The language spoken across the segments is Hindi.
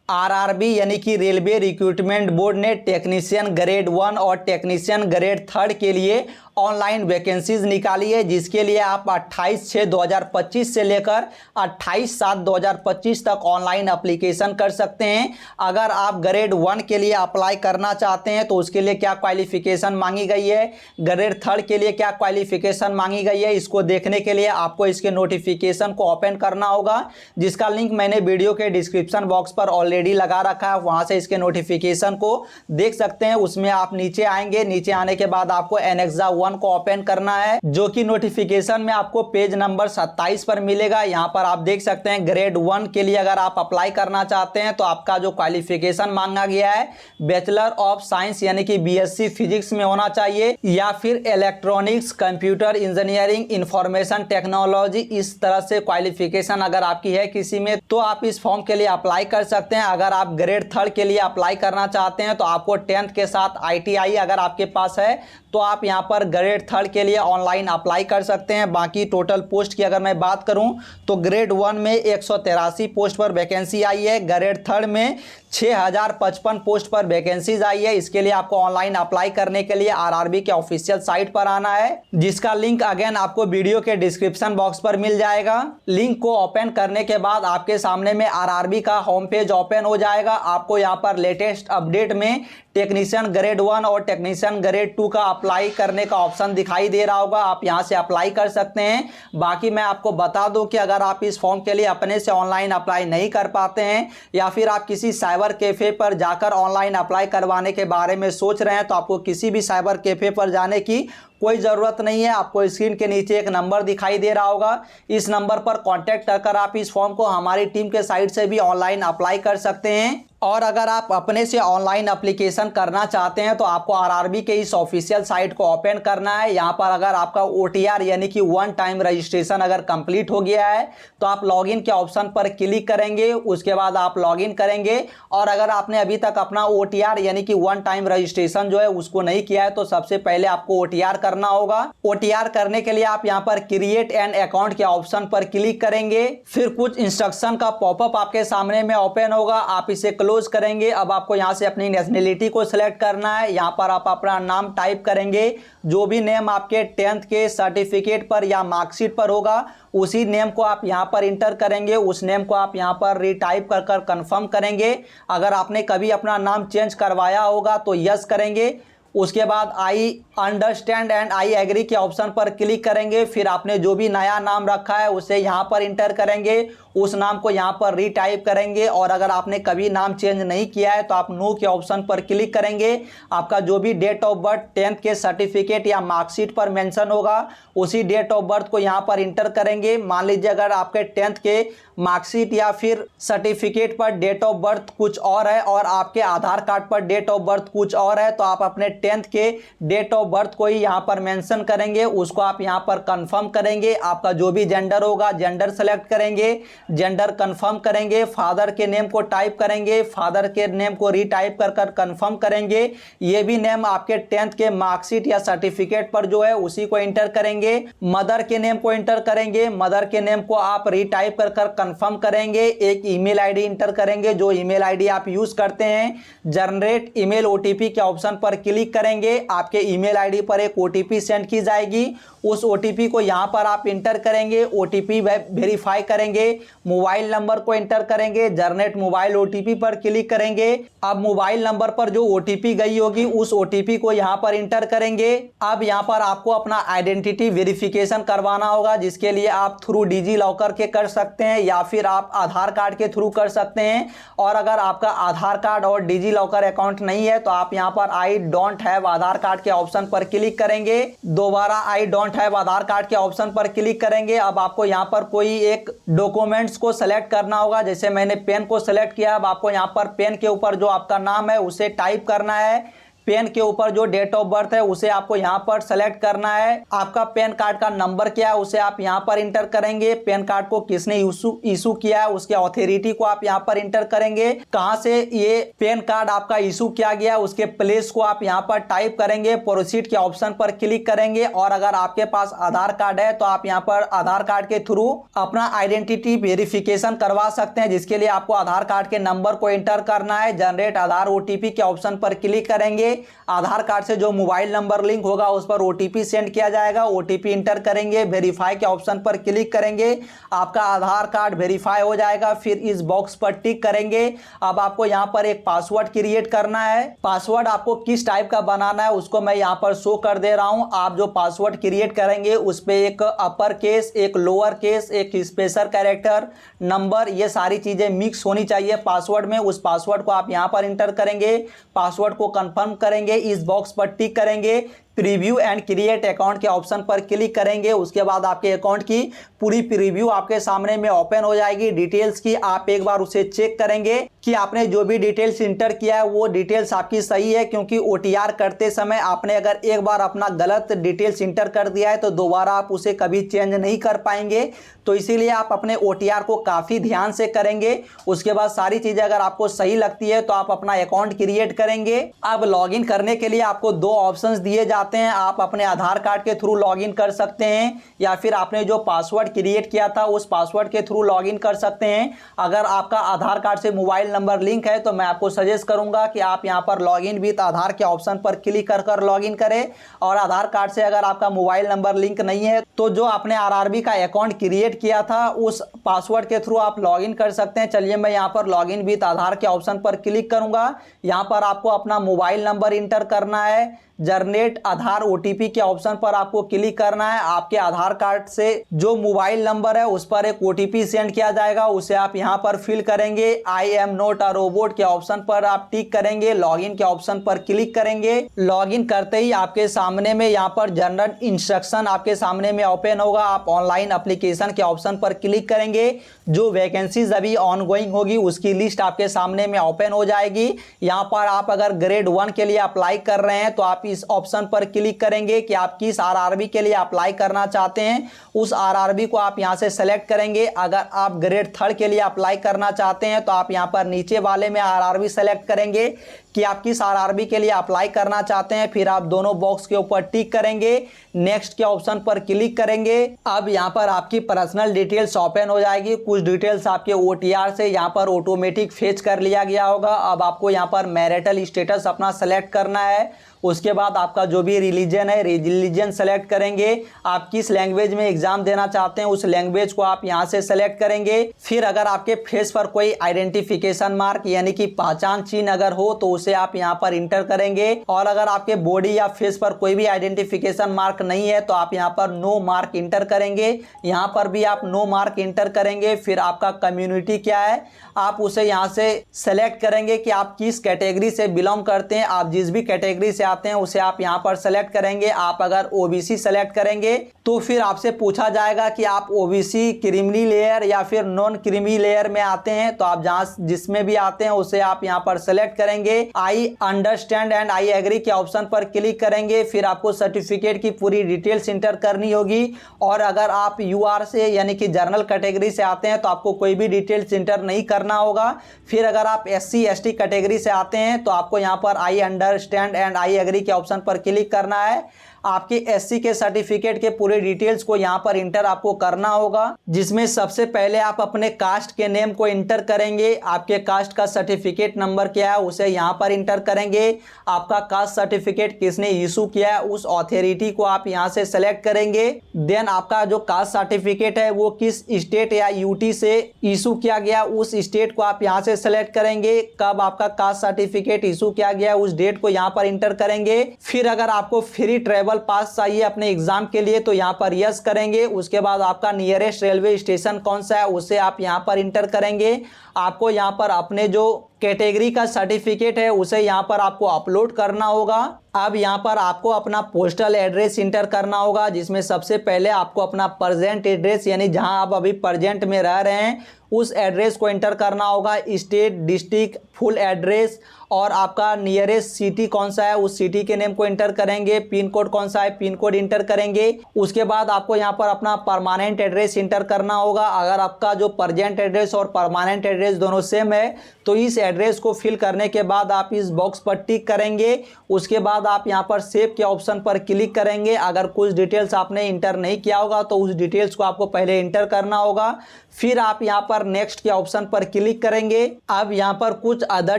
आरआरबी यानी कि रेलवे रिक्रूटमेंट बोर्ड ने टेक्नीशियन ग्रेड 1 और टेक्नीशियन ग्रेड 3 के लिए ऑनलाइन वैकेंसीज निकाली है, जिसके लिए आप 28/6/2025 से लेकर 28/7/2025 तक ऑनलाइन एप्लीकेशन कर सकते हैं। अगर आप ग्रेड 1 के लिए अप्लाई करना चाहते हैं तो उसके लिए क्या क्वालिफिकेशन मांगी गई है, ग्रेड 3 के लिए क्या क्वालिफिकेशन मांगी गई है, इसको देखने के लिए आपको इसके नोटिफिकेशन को ओपन करना होगा, जिसका लिंक मैंने वीडियो के डिस्क्रिप्शन बॉक्स पर ऑलरेडी लगा रखा है। वहां से इसके नोटिफिकेशन को देख सकते हैं। उसमें आप नीचे आएंगे, नीचे आने के बाद आपको एनेक्सा 1 को ओपन करना है, जो कि नोटिफिकेशन में आपको पेज नंबर 27 पर मिलेगा। यहां पर आप देख सकते हैं ग्रेड 1 के लिए अगर आप अप्लाई करना चाहते हैं तो आपका जो क्वालिफिकेशन मांगा गया है बैचलर ऑफ साइंस यानी कि बीएससी फिजिक्स में होना चाहिए, या फिर electronics, computer engineering, information technology, इस तरह से क्वालिफिकेशन अगर आपकी है किसी में तो आप इस फॉर्म के लिए अप्लाई कर सकते हैं। अगर आप ग्रेड 3 के लिए अप्लाई करना चाहते हैं तो आपको 10th के साथ ITI अगर आपके पास है तो आप यहां पर ग्रेड 3 के लिए ऑनलाइन अप्लाई कर सकते हैं। बाकी टोटल पोस्ट की अगर मैं बात करूं तो ग्रेड 1 में 183 पोस्ट पर वैकेंसी आई है, ग्रेड 3 में 6055 पोस्ट पर वैकेंसीज आई है। इसके लिए आपको ऑनलाइन अप्लाई करने के लिए आरआरबी के ऑफिशियल साइट पर आना है, जिसका लिंक अगेन आपको वीडियो के डिस्क्रिप्शन बॉक्स पर मिल जाएगा। लिंक को ओपन करने के बाद आपके सामने में आरआरबी का होम पेज ओपन हो जाएगा। आपको यहां पर लेटेस्ट अपडेट में टेक्नीशियन ग्रेड 1 और टेक्नीशियन ग्रेड 2 का अप्लाई करने का ऑप्शन दिखाई दे रहा होगा, आप यहां से अप्लाई कर सकते हैं। बाकी मैं आपको बता दूं कि अगर आप इस फॉर्म के लिए अपने से ऑनलाइन अप्लाई नहीं कर पाते हैं या फिर आप किसी साइबर कैफे पर जाकर ऑनलाइन अप्लाई करवाने के बारे में सोच रहे हैं तो आपको किसी भी साइबर कैफे पर जाने की कोई ज़रूरत नहीं है। आपको स्क्रीन के नीचे एक नंबर दिखाई दे रहा होगा, इस नंबर पर कांटेक्ट कर आप इस फॉर्म को हमारी टीम के साइट से भी ऑनलाइन अप्लाई कर सकते हैं। और अगर आप अपने से ऑनलाइन एप्लीकेशन करना चाहते हैं तो आपको आरआरबी के इस ऑफिशियल साइट को ओपन करना है। यहाँ पर अगर आपका OTR यानी कि 1 टाइम रजिस्ट्रेशन अगर कंप्लीट हो गया है तो आप लॉगिन के ऑप्शन पर क्लिक करेंगे, उसके बाद आप लॉगिन करेंगे। और अगर आपने अभी तक अपना OTR यानी कि 1 टाइम रजिस्ट्रेशन जो है उसको नहीं किया है तो सबसे पहले आपको OTR करना होगा। OTR करने के लिए आप यहाँ पर क्रिएट एन अकाउंट के ऑप्शन पर क्लिक करेंगे, फिर कुछ इंस्ट्रक्शन का पॉपअप आपके सामने में ओपन होगा, आप इसे क्लोज करेंगे। अब आपको यहां से अपनी नेशनलिटी को सिलेक्ट करना है। यहां पर आप अपना नाम टाइप करेंगे, जो भी नेम आपके 10th के सर्टिफिकेट पर या मार्कशीट पर होगा उसी नेम को आप यहां पर इंटर करेंगे। उस नेम को आप यहां पर रीटाइप कर कंफर्म करेंगे। अगर आपने कभी अपना नाम चेंज करवाया होगा तो यस करेंगे। उसके बाद I understand and I agree के ऑप्शन पर क्लिक करेंगे, फिर आपने जो भी नया नाम रखा है उसे यहाँ पर इंटर करेंगे, उस नाम को यहाँ पर रीटाइप करेंगे। और अगर आपने कभी नाम चेंज नहीं किया है तो आप नो के ऑप्शन पर क्लिक करेंगे। आपका जो भी डेट ऑफ बर्थ 10th के सर्टिफिकेट या मार्कशीट पर मेंशन होगा उसी डेट ऑफ बर्थ को यहाँ पर इंटर करेंगे। मान लीजिए अगर आपके 10th के मार्कशीट या फिर सर्टिफिकेट पर डेट ऑफ बर्थ कुछ और है और आपके आधार कार्ड पर डेट ऑफ बर्थ कुछ और है तो आप अपने 10th के डेट ऑफ बर्थ को ही यहाँ पर मेंशन करेंगे, उसको आप यहाँ पर कंफर्म करेंगे। आपका जो भी जेंडर होगा जेंडर सेलेक्ट करेंगे, जेंडर कंफर्म करेंगे, फादर के नेम को टाइप करेंगे, फादर के नेम को रीटाइप कर कंफर्म करेंगे। ये भी नेम आपके 10th के मार्कशीट या सर्टिफिकेट पर जो है उसी को इंटर करेंगे। मदर के नेम को इंटर करेंगे, मदर के नेम को आप रीटाइप कर कंफर्म करेंगे। एक ईमेल आईडी इंटर करेंगे, जो ईमेल आईडी आप यूज करते हैं। जनरेट ईमेल OTP के ऑप्शन पर क्लिक करेंगे, आपके ईमेल आईडी पर एक OTP सेंड की जाएगी। उस OTP को यहां पर आप इंटर करेंगे, OTP वेरीफाई करेंगे, मोबाइल नंबर को इंटर करेंगे, जनरेट मोबाइल OTP पर क्लिक करेंगे। अब मोबाइल नंबर पर जो OTP गई होगी उस OTP को यहां पर इंटर करेंगे। अब यहां पर आपको अपना आइडेंटिटी वेरिफिकेशन करवाना होगा, जिसके लिए आप थ्रू डिजी लॉकर के कर सकते हैं या फिर आप आधार कार्ड के थ्रू कर सकते हैं। और अगर आपका आधार कार्ड और डिजी लॉकर अकाउंट नहीं है तो आप यहां पर I don't have Aadhaar card के ऑप्शन पर क्लिक करेंगे, दोबारा I don't have Aadhaar card के ऑप्शन पर क्लिक करेंगे। अब आपको यहां पर कोई एक डॉक्यूमेंट्स को सेलेक्ट करना होगा, जैसे मैंने पेन को सेलेक्ट किया। अब आपको यहां पर पेन के ऊपर जो आपका नाम है उसे टाइप करना है। पेन के ऊपर जो डेट ऑफ बर्थ है उसे आपको यहाँ पर सेलेक्ट करना है। आपका पैन कार्ड का नंबर क्या है उसे आप यहाँ पर इंटर करेंगे। पैन कार्ड को किसने इशू किया है उसके अथॉरिटी को आप यहाँ पर इंटर करेंगे। कहां से ये पैन कार्ड आपका इशू किया गया उसके प्लेस को आप यहाँ पर टाइप करेंगे। प्रोसीड के ऑप्शन पर क्लिक करेंगे और अगर आपके पास आधार कार्ड है तो आप यहाँ पर आधार कार्ड के थ्रू अपना आइडेंटिटी वेरिफिकेशन करवा सकते हैं, जिसके लिए आपको आधार कार्ड के नंबर को एंटर करना है। जनरेट आधार ओटीपी के ऑप्शन पर क्लिक करेंगे। आधार कार्ड से जो मोबाइल नंबर लिंक होगा उस पर ओटीपी सेंड किया जाएगा। ओटीपी इंटर करेंगे। वेरीफाई के ऑप्शन पर क्लिक करेंगे। आपका आधार कार्ड वेरीफाई हो जाएगा। फिर इस बॉक्स पर टिक करेंगे। अब आपको यहाँ पर एक पासवर्ड क्रिएट करना है। पासवर्ड आपको किस टाइप का बनाना है उसको मैं यहाँ पर शो कर दे रहा हूं। आप जो पासवर्ड क्रिएट करेंगे उस पे एक अपर केस, एक लोअर केस, एक स्पेशल कैरेक्टर, नंबर, ये सारी चीजें मिक्स होनी चाहिए पासवर्ड में। उस पासवर्ड को आप यहाँ पर इंटर करेंगे। पासवर्ड को कंफर्म करेंगे। इस बॉक्स पर टिक करेंगे। प्रीव्यू एंड क्रिएट अकाउंट के ऑप्शन पर क्लिक करेंगे। उसके बाद आपके अकाउंट की पूरी प्रीव्यू आपके सामने में ओपन हो जाएगी। डिटेल्स की आप एक बार उसे चेक करेंगे कि आपने जो भी डिटेल्स इंटर किया है वो डिटेल्स आपकी सही है, क्योंकि ओटीआर करते समय आपने अगर एक बार अपना गलत डिटेल्स इंटर कर दिया है तो दोबारा आप उसे कभी चेंज नहीं कर पाएंगे। तो इसीलिए आप अपने ओटीआर को काफ़ी ध्यान से करेंगे। उसके बाद सारी चीज़ें अगर आपको सही लगती है तो आप अपना अकाउंट क्रिएट करेंगे। अब लॉगिन करने के लिए आपको दो ऑप्शंस दिए जाते हैं। आप अपने आधार कार्ड के थ्रू लॉगिन कर सकते हैं या फिर आपने जो पासवर्ड क्रिएट किया था उस पासवर्ड के थ्रू लॉगिन कर सकते हैं। अगर आपका आधार कार्ड से मोबाइल नंबर लिंक है तो मैं आपको सजेस्ट करूंगा कि आप यहां पर लॉगिन विद आधार के ऑप्शन पर क्लिक कर लॉगिन करें। और आधार कार्ड से अगर आपका मोबाइल नंबर लिंक नहीं है तो जो आपने आरआरबी का अकाउंट क्रिएट किया था उस पासवर्ड के थ्रू आप लॉगिन कर सकते हैं। चलिए मैं यहां पर लॉगिन विद आधार के ऑप्शन पर क्लिक करूंगा। यहां पर आपको अपना मोबाइल नंबर इंटर करना है। जनरेट आधार ओटीपी के ऑप्शन पर आपको क्लिक करना है। आपके आधार कार्ड से जो मोबाइल नंबर है उस पर एक ओटीपी सेंड किया जाएगा, उसे आप यहां पर फिल करेंगे। I am not a robot के ऑप्शन पर आप टिक करेंगे। लॉगिन के ऑप्शन पर क्लिक करेंगे। लॉगिन करते ही आपके सामने में यहां पर जनरल इंस्ट्रक्शन आपके सामने में ओपन होगा। आप ऑनलाइन एप्लीकेशन के ऑप्शन पर क्लिक करेंगे। जो वैकेंसीज अभी ऑनगोइंग होगी उसकी लिस्ट आपके सामने में ओपन हो जाएगी। यहां पर आप अगर ग्रेड 1 के लिए अप्लाई कर रहे हैं तो आप इस ऑप्शन पर क्लिक करेंगे कि आप किस आरआरबी के लिए अप्लाई करना चाहते हैं। उस आरआरबी को आप यहां से सेलेक्ट करेंगे। अगर आप ग्रेड 3 के लिए अप्लाई करना चाहते हैं तो आप यहां पर नीचे वाले में आरआरबी सेलेक्ट करेंगे कि आप किस आरआरबी के लिए अप्लाई करना चाहते हैं। फिर आप दोनों बॉक्स के ऊपर टिक करेंगे। नेक्स्ट के ऑप्शन पर क्लिक करेंगे। अब यहां पर आपकी पर्सनल डिटेल्स ओपन हो जाएगी। कुछ डिटेल्स आपके ओटीआर से यहां पर ऑटोमेटिक फेच कर लिया गया होगा। अब आपको यहां पर मैरिटल स्टेटस अपना सेलेक्ट करना है। उसके बाद आपका जो भी रिलीजन है रिलीजन सेलेक्ट करेंगे। आप किस लैंग्वेज में एग्जाम देना चाहते हैं उस लैंग्वेज को आप यहां से सेलेक्ट करेंगे। फिर अगर आपके फेस पर कोई आइडेंटिफिकेशन मार्क यानी कि पहचान चिन्ह अगर हो तो उसे आप यहां पर इंटर करेंगे। और अगर आपके बॉडी या फेस पर कोई भी आइडेंटिफिकेशन मार्क नहीं है तो आप यहां पर नो मार्क इंटर करेंगे। यहां पर भी आप नो मार्क इंटर करेंगे। फिर आपका कम्युनिटी क्या है आप उसे यहां से सेलेक्ट करेंगे कि आप किस कैटेगरी से बिलोंग करते हैं। आप जिस भी कैटेगरी से आते हैं उसे आप यहां पर सेलेक्ट करेंगे। आप अगर ओबीसी सेलेक्ट करेंगे तो फिर आपसे पूछा जाएगा कि आप ओबीसी क्रीमी लेयर या फिर नॉन क्रीमी लेयर में आते हैं। तो आप जहां जिसमें भी आते हैं उसे आप यहां पर सेलेक्ट करेंगे। I understand and I agree के ऑप्शन पर क्लिक करेंगे। फिर आपको सर्टिफिकेट की पूरी डिटेल्स इंटर करनी होगी। और अगर आप यूआर से यानी कि जनरल कैटेगरी से आते हैं तो आपको कोई भी डिटेल्स इंटर नहीं करना होगा। फिर अगर आप एससी एसटी कैटेगरी से आते हैं तो आपको यहां पर I understand and I agree के ऑप्शन पर क्लिक करना है। आपके एससी के सर्टिफिकेट के पूरे डिटेल्स को यहां पर इंटर आपको करना होगा, जिसमें सबसे पहले आप अपने कास्ट के नेम को इंटर करेंगे। आपके कास्ट का सर्टिफिकेट नंबर क्या है उसे यहां पर इंटर करेंगे। आपका कास्ट सर्टिफिकेट किसने इशू किया है उस अथॉरिटी को आप यहां से सेलेक्ट करेंगे। देन आपका जो कास्ट सर्टिफिकेट है वो किस स्टेट या यूटी से इशू किया गया उस स्टेट को आप यहां से सेलेक्ट करेंगे। कब आपका कास्ट सर्टिफिकेट इशू किया गया उस डेट को यहां पर इंटर करेंगे। फिर अगर आपको फ्री ट्रेवल पास चाहिए अपने एग्जाम के लिए तो यहां पर यस करेंगे। उसके बाद आपका नियरेस्ट रेलवे स्टेशन कौन सा है उसे आप यहां पर इंटर करेंगे। आपको यहां पर अपने जो कैटेगरी का सर्टिफिकेट है उसे यहाँ पर आपको अपलोड करना होगा। अब यहाँ पर आपको अपना पोस्टल एड्रेस इंटर करना होगा, जिसमें सबसे पहले आपको अपना प्रेजेंट एड्रेस यानी जहाँ आप अभी प्रेजेंट में रह रहे हैं उस एड्रेस को इंटर करना होगा। स्टेट, डिस्ट्रिक्ट, फुल एड्रेस और आपका नियरेस्ट सिटी कौन सा है उस सिटी के नेम को इंटर करेंगे। पिन कोड कौन सा है, पिन कोड इंटर करेंगे। उसके बाद आपको यहाँ पर अपना परमानेंट एड्रेस इंटर करना होगा। अगर आपका जो प्रेजेंट एड्रेस और परमानेंट एड्रेस दोनों सेम है तो इस एड्रेस को फिल करने के बाद आप इस बॉक्स पर टिक करेंगे। उसके बाद आप यहाँ पर सेव के ऑप्शन पर क्लिक करेंगे। अगर कुछ डिटेल्स आपने इंटर नहीं किया होगा तो उस डिटेल्स को आपको पहले इंटर करना होगा, फिर आप यहाँ पर नेक्स्ट के ऑप्शन पर क्लिक करेंगे। अब यहाँ पर कुछ अदर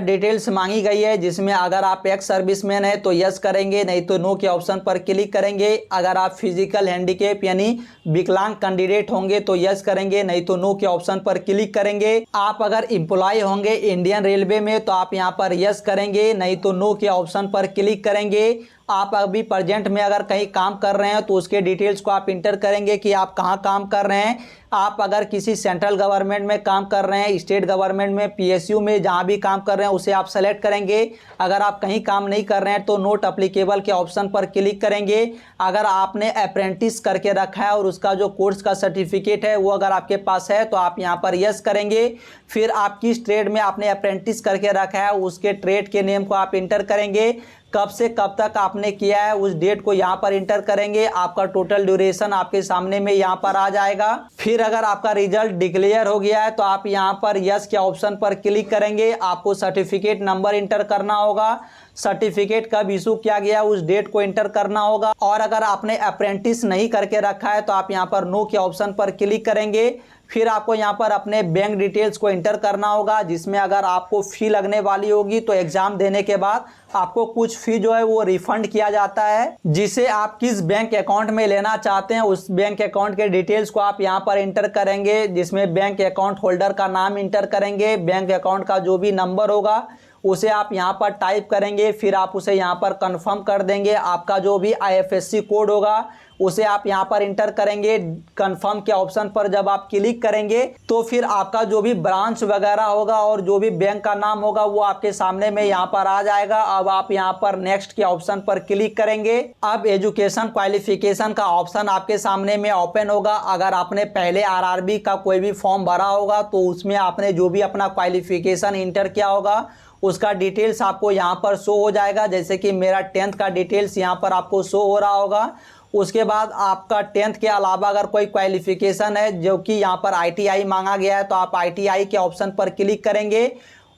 डिटेल्स मांगी गई है, जिसमें अगर आप एक्स सर्विसमैन है तो यस करेंगे, नहीं तो नो के ऑप्शन पर क्लिक करेंगे। अगर आप फिजिकल हैंडीकैप यानी विकलांग कैंडिडेट होंगे तो यस करेंगे, नहीं तो नो के ऑप्शन पर क्लिक करेंगे। आप अगर एम्प्लॉय होंगे इंडियन रेलवे में तो आप यहाँ पर यस करेंगे, नहीं तो नो के ऑप्शन पर क्लिक करेंगे। आप अभी प्रेजेंट में अगर कहीं काम कर रहे हैं तो उसके डिटेल्स को आप इंटर करेंगे कि आप कहाँ काम कर रहे हैं। आप अगर किसी सेंट्रल गवर्नमेंट में काम कर रहे हैं, स्टेट गवर्नमेंट में, पीएसयू में, जहाँ भी काम कर रहे हैं उसे आप सेलेक्ट करेंगे। अगर आप कहीं काम नहीं कर रहे हैं तो नोट अप्लीकेबल के ऑप्शन पर क्लिक करेंगे। अगर आपने अप्रेंटिस करके रखा है और उसका जो कोर्स का सर्टिफिकेट है वो अगर आपके पास है तो आप यहाँ पर यस करेंगे। फिर आप किस ट्रेड में आपने अप्रेंटिस करके रखा है उसके ट्रेड के नेम को आप इंटर करेंगे। कब से कब तक आपने किया है उस डेट को यहाँ पर इंटर करेंगे। आपका टोटल ड्यूरेशन आपके सामने में यहाँ पर आ जाएगा। फिर अगर आपका रिजल्ट डिक्लेयर हो गया है तो आप यहाँ पर यस के ऑप्शन पर क्लिक करेंगे। आपको सर्टिफिकेट नंबर इंटर करना होगा, सर्टिफिकेट कब इशू किया गया उस डेट को इंटर करना होगा। और अगर आपने अप्रेंटिस नहीं करके रखा है तो आप यहाँ पर नो के ऑप्शन पर क्लिक करेंगे। फिर आपको यहाँ पर अपने बैंक डिटेल्स को इंटर करना होगा, जिसमें अगर आपको फ़ी लगने वाली होगी तो एग्ज़ाम देने के बाद आपको कुछ फ़ी जो है वो रिफंड किया जाता है, जिसे आप किस बैंक अकाउंट में लेना चाहते हैं उस बैंक अकाउंट के डिटेल्स को आप यहाँ पर इंटर करेंगे, जिसमें बैंक अकाउंट होल्डर का नाम इंटर करेंगे। बैंक अकाउंट का जो भी नंबर होगा उसे आप यहाँ पर टाइप करेंगे, फिर आप उसे यहाँ पर कंफर्म कर देंगे। आपका जो भी IFSC कोड होगा उसे आप यहाँ पर इंटर करेंगे। कंफर्म के ऑप्शन पर जब आप क्लिक करेंगे तो फिर आपका जो भी ब्रांच वगैरह होगा और जो भी बैंक का नाम होगा वो आपके सामने में यहाँ पर आ जाएगा। अब आप यहाँ पर नेक्स्ट के ऑप्शन पर क्लिक करेंगे। अब एजुकेशन क्वालिफिकेशन का ऑप्शन आपके सामने में ओपन होगा। अगर आपने पहले RRB का कोई भी फॉर्म भरा होगा तो उसमें आपने जो भी अपना क्वालिफिकेशन इंटर किया होगा उसका डिटेल्स आपको यहाँ पर शो हो जाएगा। जैसे कि मेरा 10th का डिटेल्स यहाँ पर आपको शो हो रहा होगा। उसके बाद आपका 10th के अलावा अगर कोई क्वालिफिकेशन है जो कि यहाँ पर ITI मांगा गया है तो आप ITI के ऑप्शन पर क्लिक करेंगे,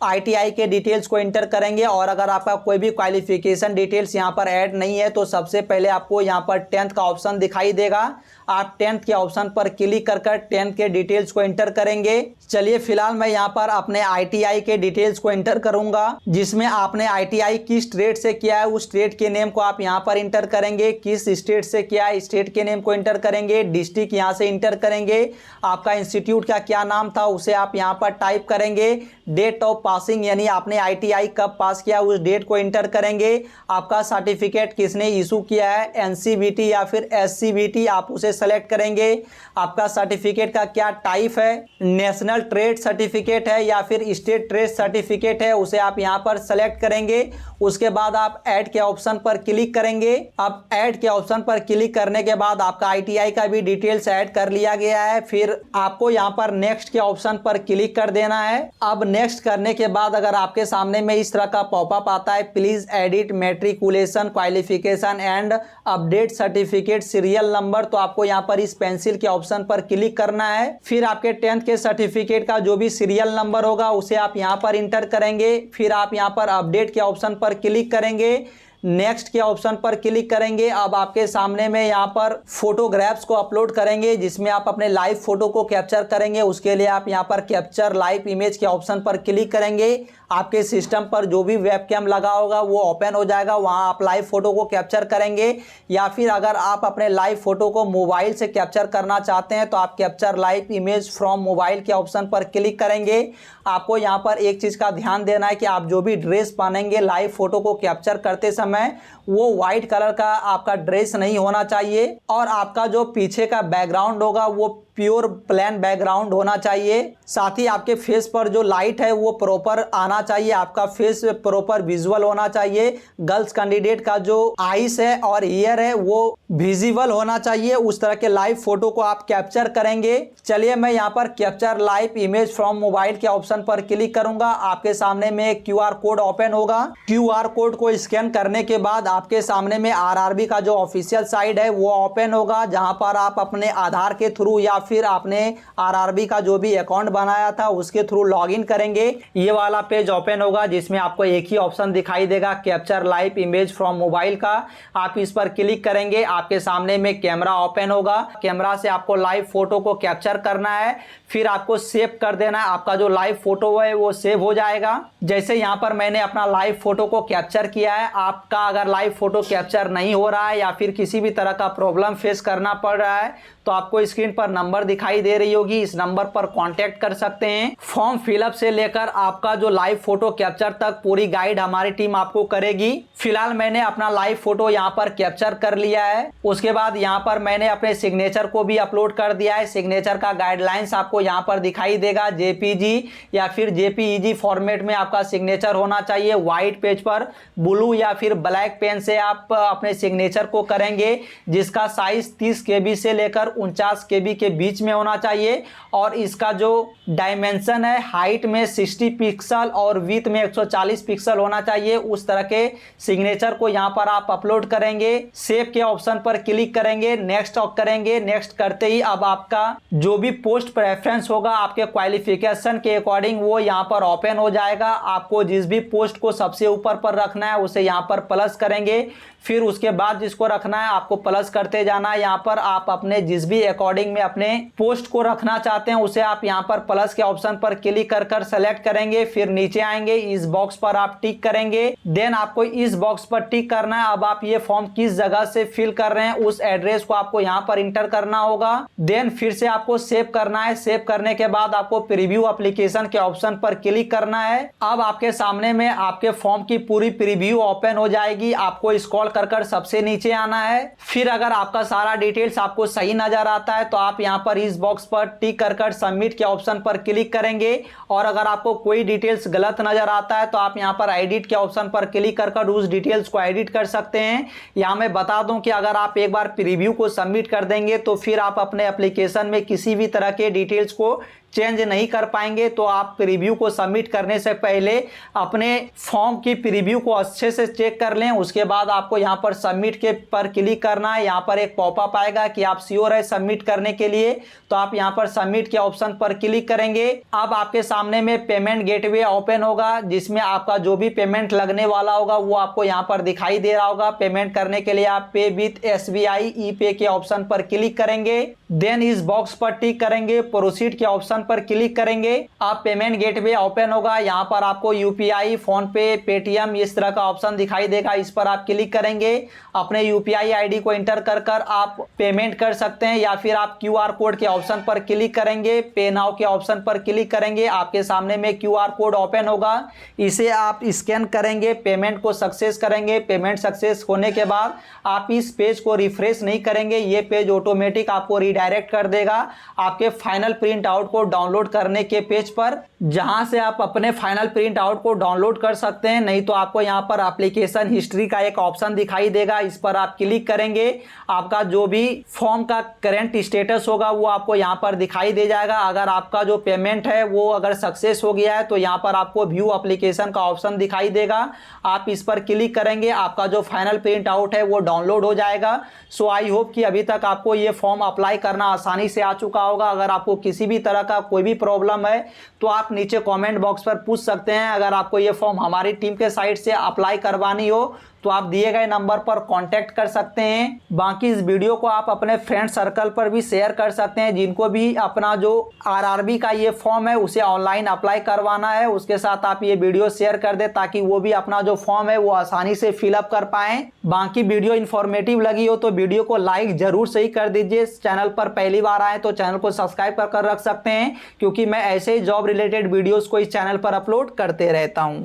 ITI के डिटेल्स को इंटर करेंगे। और अगर आपका कोई भी क्वालिफिकेशन डिटेल्स यहाँ पर ऐड नहीं है तो सबसे पहले आपको यहाँ पर 10th का ऑप्शन दिखाई देगा। आप 10th के ऑप्शन पर क्लिक कर 10th के डिटेल्स को इंटर करेंगे। चलिए फिलहाल मैं यहाँ पर अपने ITI के डिटेल्स को इंटर करूंगा, जिसमें आपने ITI किस स्टेट से किया है उस स्टेट के नेम को आप यहाँ पर इंटर करेंगे। किस स्टेट से किया है स्टेट के नेम को इंटर करेंगे। डिस्ट्रिक्ट यहाँ से इंटर करेंगे। आपका इंस्टीट्यूट का क्या नाम था उसे आप यहाँ पर टाइप करेंगे। डेट ऑफ पासिंग यानी आपने ITI कब पास किया उस डेट को इंटर करेंगे। आपका सर्टिफिकेट किसने इशू किया है, NCVT या फिर SCVT, आप उसे सेलेक्ट करेंगे। आपका सर्टिफिकेट का क्या टाइप है, नेशनल ट्रेड सर्टिफिकेट है या फिर स्टेट ट्रेड सर्टिफिकेट है, उसे आप यहाँ पर सेलेक्ट करेंगे। उसके बाद आप ऐड के ऑप्शन पर क्लिक करेंगे। अब ऐड के ऑप्शन पर क्लिक करने के बाद आपका ITI का भी डिटेल्स ऐड कर लिया गया है। फिर आपको यहाँ पर नेक्स्ट के ऑप्शन पर क्लिक कर देना है। अब नेक्स्ट करने के बाद अगर आपके सामने में इस तरह का पॉपअप आता है, please edit matriculation qualification and update certificate serial number, तो आपको यहाँ पर इस पेंसिल के ऑप्शन पर क्लिक करना है। फिर आपके 10th के सर्टिफिकेट का जो भी सीरियल नंबर होगा उसे आप यहाँ पर इंटर करेंगे। फिर आप यहाँ पर अपडेट के ऑप्शन पर क्लिक करेंगे, नेक्स्ट के ऑप्शन पर क्लिक करेंगे। अब आपके सामने में यहाँ पर फोटोग्राफ्स को अपलोड करेंगे, जिसमें आप अपने लाइव फोटो को कैप्चर करेंगे। उसके लिए आप यहाँ पर कैप्चर लाइव इमेज के ऑप्शन पर क्लिक करेंगे। आपके सिस्टम पर जो भी वेबकैम लगा होगा वो ओपन हो जाएगा, वहाँ आप लाइव फोटो को कैप्चर करेंगे। या फिर अगर आप अपने लाइव फोटो को मोबाइल से कैप्चर करना चाहते हैं तो आप capture live image from mobile के ऑप्शन पर क्लिक करेंगे। आपको यहाँ पर एक चीज़ का ध्यान देना है कि आप जो भी ड्रेस पहनेंगे लाइव फोटो को कैप्चर करते समय वो व्हाइट कलर का आपका ड्रेस नहीं होना चाहिए, और आपका जो पीछे का बैकग्राउंड होगा वो प्योर प्लेन बैकग्राउंड होना चाहिए। साथ ही आपके फेस पर जो लाइट है वो प्रॉपर आना चाहिए, आपका फेस प्रॉपर विजुअल होना चाहिए। गर्ल्स कैंडिडेट का जो आईज है और ईयर है वो विजिबल होना चाहिए। उस तरह के लाइव फोटो को आप कैप्चर करेंगे। चलिए मैं यहाँ पर capture live image from mobile के ऑप्शन पर क्लिक करूंगा। आपके सामने में एक QR कोड ओपन होगा। QR कोड को स्कैन करने के बाद आपके सामने में RRB का जो ऑफिशियल साइट है वो ओपन होगा, जहां पर आप अपने आधार के थ्रू या फिर आपने RRB का जो भी अकाउंट बनाया था उसके थ्रू लॉगिन करेंगे। ये वाला पेज ओपन होगा जिसमें आपको एक ही ऑप्शन दिखाई देगा, capture live image from mobile का। आप इस पर क्लिक करेंगे, आपके सामने में कैमरा ओपन होगा। कैमरा से आपको लाइव फोटो को कैप्चर करना है, फिर आपको सेव कर देना है। आपका जो लाइव फोटो है वो सेव हो जाएगा। जैसे यहाँ पर मैंने अपना लाइव फोटो को कैप्चर किया है। आपका अगर लाइव फोटो कैप्चर नहीं हो रहा है या फिर किसी भी तरह का प्रॉब्लम फेस करना पड़ रहा है तो आपको स्क्रीन पर नंबर दिखाई दे रही होगी, इस नंबर पर कांटेक्ट कर सकते हैं। फॉर्म फिलअप से लेकर आपका जो लाइव फोटो कैप्चर तक पूरी गाइड हमारी टीम आपको करेगी। फिलहाल मैंने अपना लाइव फोटो यहाँ पर कैप्चर कर लिया है। उसके बाद यहाँ पर मैंने अपने सिग्नेचर को भी अपलोड कर दिया है। सिग्नेचर का गाइडलाइंस आपको यहाँ पर दिखाई देगा। JPG या फिर JPEG फॉर्मेट में आपका सिग्नेचर होना चाहिए। व्हाइट पेज पर ब्लू या फिर ब्लैक पेन से आप अपने सिग्नेचर को करेंगे, जिसका साइज 30 KB से लेकर 49 KB के बीच में होना चाहिए। और इसका जो डायमेंशन है, हाइट में 60 पिक्सल और विड्थ में 140 पिक्सल होना चाहिए। उस तरह के सिग्नेचर को यहाँ पर आप अपलोड करेंगे। सेव के ऑप्शन पर क्लिक करेंगे, नेक्स्ट करेंगे। नेक्स्ट करते ही अब आपका जो भी पोस्ट प्रेफरेंस होगा आपके क्वालिफिकेशन के अकॉर्डिंग वो यहाँ पर ओपन हो जाएगा। आपको जिस भी पोस्ट को सबसे ऊपर पर रखना है उसे यहाँ पर प्लस करेंगे। फिर उसके बाद जिसको रखना है आपको प्लस करते जाना है। यहाँ पर आप अपने जिस भी अकॉर्डिंग में अपने पोस्ट को रखना चाहते हैं उसे आप यहाँ पर प्लस के ऑप्शन पर क्लिक कर सेलेक्ट करेंगे। फिर नीचे आएंगे, इस बॉक्स पर आप टिक करेंगे। देन आपको इस बॉक्स पर टिक करना है। अब आप ये फॉर्म किस जगह से फिल कर रहे हैं उस एड्रेस को आपको यहाँ पर इंटर करना होगा। देन फिर से आपको सेव करना है। सेव करने के बाद आपको प्रीव्यू एप्लीकेशन के ऑप्शन पर क्लिक करना है। अब आपके सामने में आपके फॉर्म की पूरी प्रीव्यू ओपन हो जाएगी। आपको स्क्रॉल कर सबसे नीचे आना है। फिर अगर आपका सारा डिटेल्स आपको सही नजर आता है तो आप यहां पर इस बॉक्स पर टिक कर सबमिट के ऑप्शन पर क्लिक करेंगे। और अगर आपको कोई डिटेल्स गलत नजर आता है तो आप यहां पर एडिट के ऑप्शन पर क्लिक कर उस डिटेल्स को एडिट कर सकते हैं। यहां मैं बता दूं कि अगर आप एक बार प्रीव्यू को सबमिट कर देंगे तो फिर आप अपने एप्लीकेशन में किसी भी तरह के डिटेल्स को चेंज नहीं कर पाएंगे। तो आप प्रीव्यू को सबमिट करने से पहले अपने फॉर्म की प्रीव्यू को अच्छे से चेक कर लें। उसके बाद आपको यहां पर सबमिट के पर क्लिक करना है। यहां पर एक पॉपअप आएगा कि आप श्योर है सबमिट करने के लिए, तो आप यहां पर सबमिट के ऑप्शन पर क्लिक करेंगे। अब आपके सामने में पेमेंट गेटवे ओपन होगा, जिसमें आपका जो भी पेमेंट लगने वाला होगा वो आपको यहां पर दिखाई दे रहा होगा। पेमेंट करने के लिए आप पे विथ SBI ई-पे के ऑप्शन पर क्लिक करेंगे। देन इस बॉक्स पर टिक करेंगे, प्रोसीड के ऑप्शन पर क्लिक करेंगे। आप पेमेंट गेटवे ओपन होगा। यहाँ पर आपको UPI, फोन पे, पेटीएम इस तरह का ऑप्शन दिखाई देगा, इस पर आप क्लिक करेंगे। अपने UPI ID को इंटर कर आप पेमेंट कर सकते हैं या फिर आप QR कोड के ऑप्शन पर क्लिक करेंगे। पे नाउ के ऑप्शन पर क्लिक करेंगे। आपके सामने में QR कोड ओपन होगा, इसे आप स्कैन करेंगे, पेमेंट को सक्सेस करेंगे। पेमेंट सक्सेस होने के बाद आप इस पेज को रिफ्रेश नहीं करेंगे, ये पेज ऑटोमेटिक आपको रिडायरेक्ट कर देगा आपके फाइनल प्रिंट आउट को डाउनलोड करने के पेज पर, जहां से आप अपने फाइनल प्रिंट आउट को डाउनलोड कर सकते हैं। नहीं तो आपको यहां पर एप्लीकेशन हिस्ट्री का एक ऑप्शन दिखाई देगा, इस पर आप क्लिक करेंगे। आपका जो भी फॉर्म का करंट स्टेटस होगा वो आपको यहां पर दिखाई दे जाएगा। अगर आपका जो पेमेंट है वो अगर सक्सेस हो गया है तो यहां पर आपको व्यू एप्लीकेशन का ऑप्शन दिखाई देगा, आप इस पर क्लिक करेंगे। आपका जो फाइनल प्रिंट आउट है वो डाउनलोड हो जाएगा। सो आई होप कि अभी तक आपको ये फॉर्म अप्लाई करना आसानी से आ चुका होगा। अगर आपको किसी भी तरह का कोई भी प्रॉब्लम है तो आप नीचे कमेंट बॉक्स पर पूछ सकते हैं। अगर आपको ये फॉर्म हमारी टीम के साइड से अप्लाई करवानी हो तो आप दिए गए नंबर पर कांटेक्ट कर सकते हैं। बाकी इस वीडियो को आप अपने फ्रेंड सर्कल पर भी शेयर कर सकते हैं, जिनको भी अपना जो RRB का ये फॉर्म है उसे ऑनलाइन अप्लाई करवाना है। उसके साथ आप ये वीडियो शेयर कर दें ताकि वो भी अपना जो फॉर्म है वो आसानी से फिलअप कर पाएं। बाकी वीडियो इन्फॉर्मेटिव लगी हो तो वीडियो को लाइक जरूर से ही कर दीजिए। चैनल पर पहली बार आए तो चैनल को सब्सक्राइब कर रख सकते हैं, क्योंकि मैं ऐसे ही जॉब रिलेटेड वीडियोस को इस चैनल पर अपलोड करते रहता हूं।